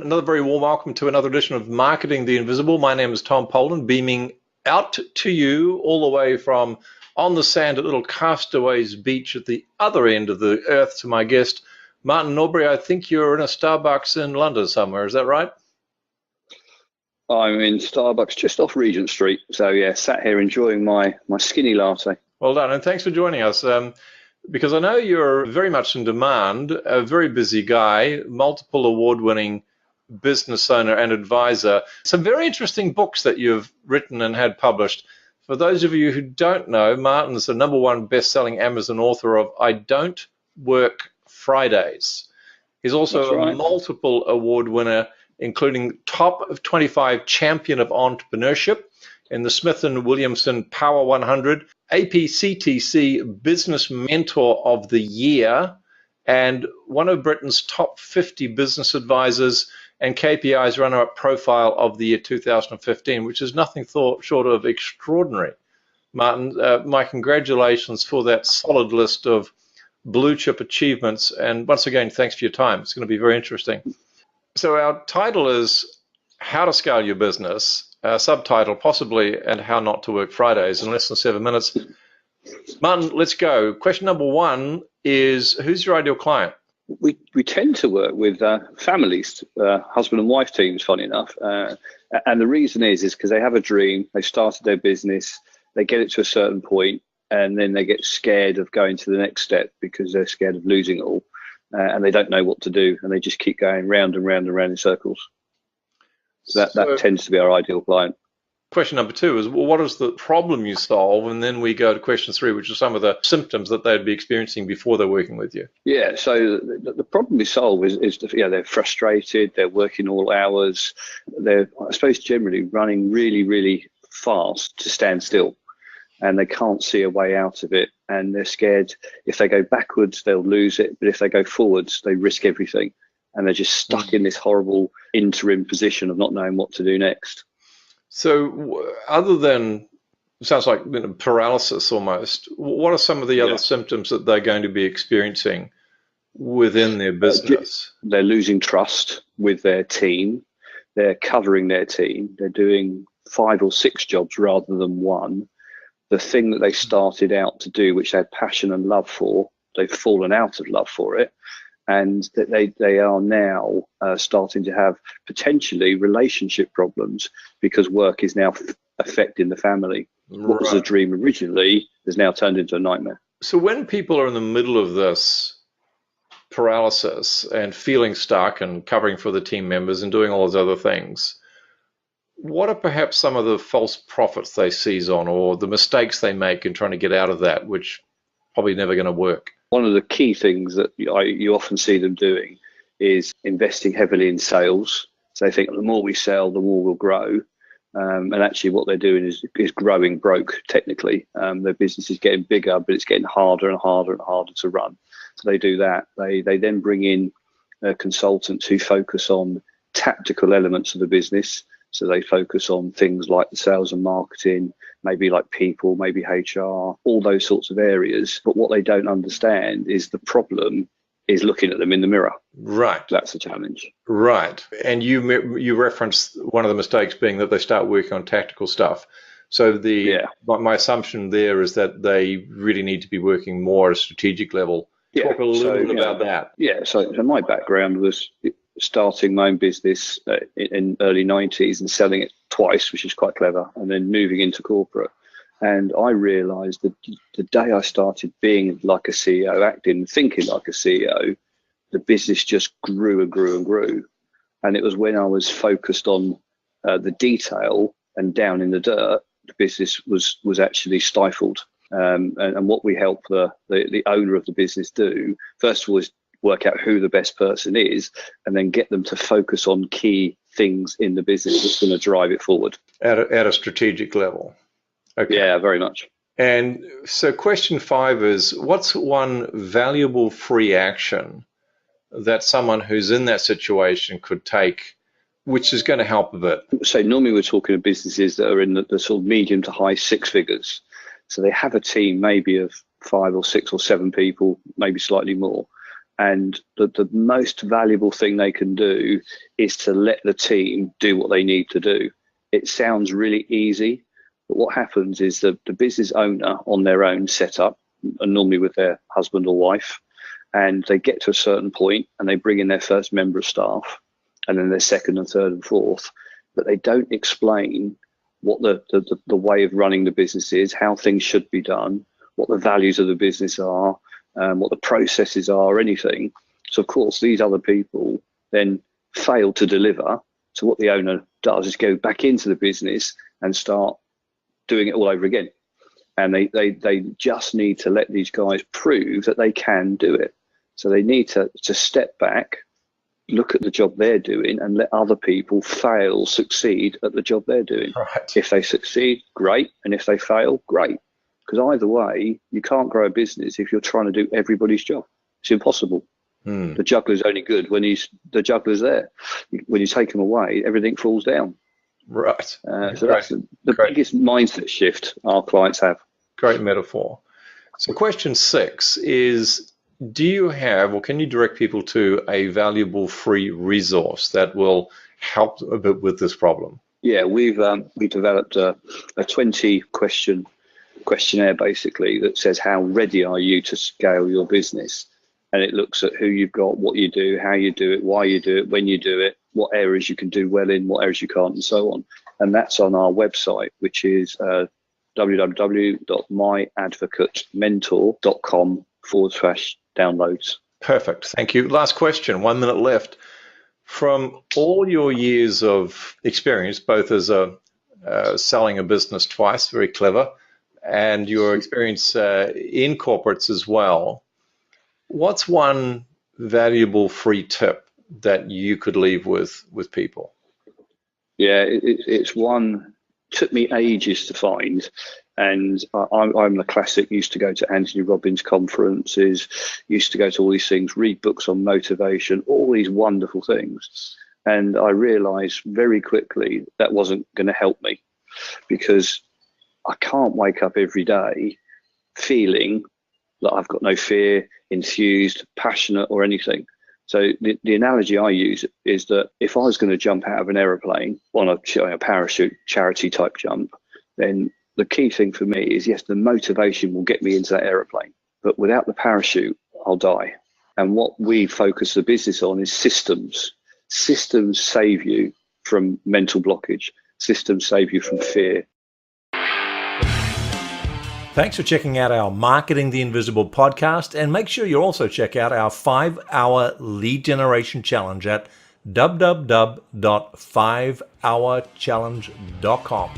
everyone. Another very warm welcome to another edition of Marketing the Invisible. My name is Tom Poland, beaming out to you all the way from on the sand at little Castaways Beach at the other end of the earth to my guest, Matin Norbury. I think you're in a Starbucks in London somewhere. Is that right? I'm in Starbucks just off Regent Street. So yeah, sat here enjoying my skinny latte. Well done, and thanks for joining us. Because I know you're very much in demand, a very busy guy, multiple award-winning business owner and advisor. Some very interesting books that you've written and had published. For those of you who don't know, Martin's the #1 best-selling Amazon author of I Don't Work Fridays. He's also a multiple award winner, including top of 25 champion of entrepreneurship in the Smith & Williamson Power 100, APCTC Business Mentor of the Year, and one of Britain's top 50 business advisors and KPI's runner-up profile of the year 2015, which is nothing short of extraordinary. Martin, my congratulations for that solid list of blue chip achievements. And once again, thanks for your time. It's going to be very interesting. So our title is How to Scale Your Business. Subtitle possibly, and How Not to Work Fridays, in less than 7 minutes. Martin, let's go. Question number 1 is, who's your ideal client? We tend to work with families, husband and wife teams, funny enough. And the reason is because they have a dream, they started their business, they get it to a certain point, and then they get scared of going to the next step because they're scared of losing it all, and they don't know what to do, and they just keep going round and round and round in circles. So that tends to be our ideal client. Question number 2 is, well, what is the problem you solve? And then we go to question 3, which are some of the symptoms that they'd be experiencing before they're working with you. Yeah, so the problem we solve is they're frustrated, they're working all hours, they're, I suppose, generally running really, really fast to stand still, and they can't see a way out of it, and they're scared if they go backwards, they'll lose it, but if they go forwards, they risk everything. And they're just stuck in this horrible interim position of not knowing what to do next. So other than, it sounds like paralysis almost, what are some of the other symptoms that they're going to be experiencing within their business? They're losing trust with their team. They're covering their team. They're doing 5 or 6 jobs rather than 1. The thing that they started out to do, which they had passion and love for, they've fallen out of love for it. And that they are now starting to have potentially relationship problems because work is now affecting the family. What was a dream originally has now turned into a nightmare. So when people are in the middle of this paralysis and feeling stuck and covering for the team members and doing all those other things, what are perhaps some of the false profits they seize on, or the mistakes they make in trying to get out of that, which probably never going to work? One of the key things that you often see them doing is investing heavily in sales. So they think the more we sell, the more we'll grow. And actually what they're doing is growing broke, technically. Their business is getting bigger, but it's getting harder and harder and harder to run. So they do that. They then bring in consultants who focus on tactical elements of the business. So they focus on things like the sales and marketing, maybe like people, maybe HR, all those sorts of areas. But what they don't understand is the problem is looking at them in the mirror. Right. That's the challenge. Right. And you referenced one of the mistakes being that they start working on tactical stuff. So my assumption there is that they really need to be working more at a strategic level. Talk a little bit about that. Yeah. So my background was starting my own business in early 90s and selling it twice, which is quite clever, and then moving into corporate. And I realized that the day I started being like a CEO, acting and thinking like a CEO, the business just grew and grew and grew. And it was when I was focused on the detail and down in the dirt, the business was actually stifled. And what we help the owner of the business do, first of all, is work out who the best person is, and then get them to focus on key things in the business that's going to drive it forward. At a strategic level. Okay. Yeah, very much. And so question 5 is, what's one valuable free action that someone who's in that situation could take, which is going to help a bit? So normally we're talking of businesses that are in the sort of medium to high 6 figures. So they have a team maybe of 5 or 6 or 7 people, maybe slightly more. And the most valuable thing they can do is to let the team do what they need to do. It sounds really easy, but what happens is the business owner on their own set up, and normally with their husband or wife, and they get to a certain point and they bring in their first member of staff, and then their second and third and fourth, but they don't explain what the way of running the business is, how things should be done, what the values of the business are, what the processes are, anything. So of course these other people then fail to deliver. So what the owner does is go back into the business and start doing it all over again. And they just need to let these guys prove that they can do it. So they need to step back, look at the job they're doing, and let other people fail, succeed at the job they're doing. Right. If they succeed, great. And if they fail, great. Because either way, you can't grow a business if you're trying to do everybody's job. It's impossible. The juggler's only good when the juggler's there. When you take him away, everything falls down. Right. So that's the biggest mindset shift our clients have. Great metaphor. So question 6 is, do you have, or can you direct people to a valuable free resource that will help a bit with this problem? Yeah, we developed a 20 questionnaire basically that says how ready are you to scale your business, and it looks at who you've got, what you do, how you do it, why you do it, when you do it, what areas you can do well in, what areas you can't, and so on. And that's on our website, which is www.myadvocatementor.com/downloads. Perfect. Thank you. Last question, 1 minute left. From all your years of experience, both as selling a business twice, very clever, and your experience in corporates as well, what's one valuable free tip that you could leave with people? Yeah, it's one, took me ages to find. And I'm the classic, used to go to Anthony Robbins conferences, used to go to all these things, read books on motivation, all these wonderful things. And I realized very quickly that wasn't going to help me, because I can't wake up every day feeling that I've got no fear, enthused, passionate or anything. So the analogy I use is that if I was going to jump out of an aeroplane on a parachute charity type jump, then the key thing for me is, yes, the motivation will get me into that aeroplane, but without the parachute, I'll die. And what we focus the business on is systems. Systems save you from mental blockage. Systems save you from fear. Thanks for checking out our Marketing the Invisible podcast, and make sure you also check out our 5-hour lead generation challenge at www.5hourchallenge.com.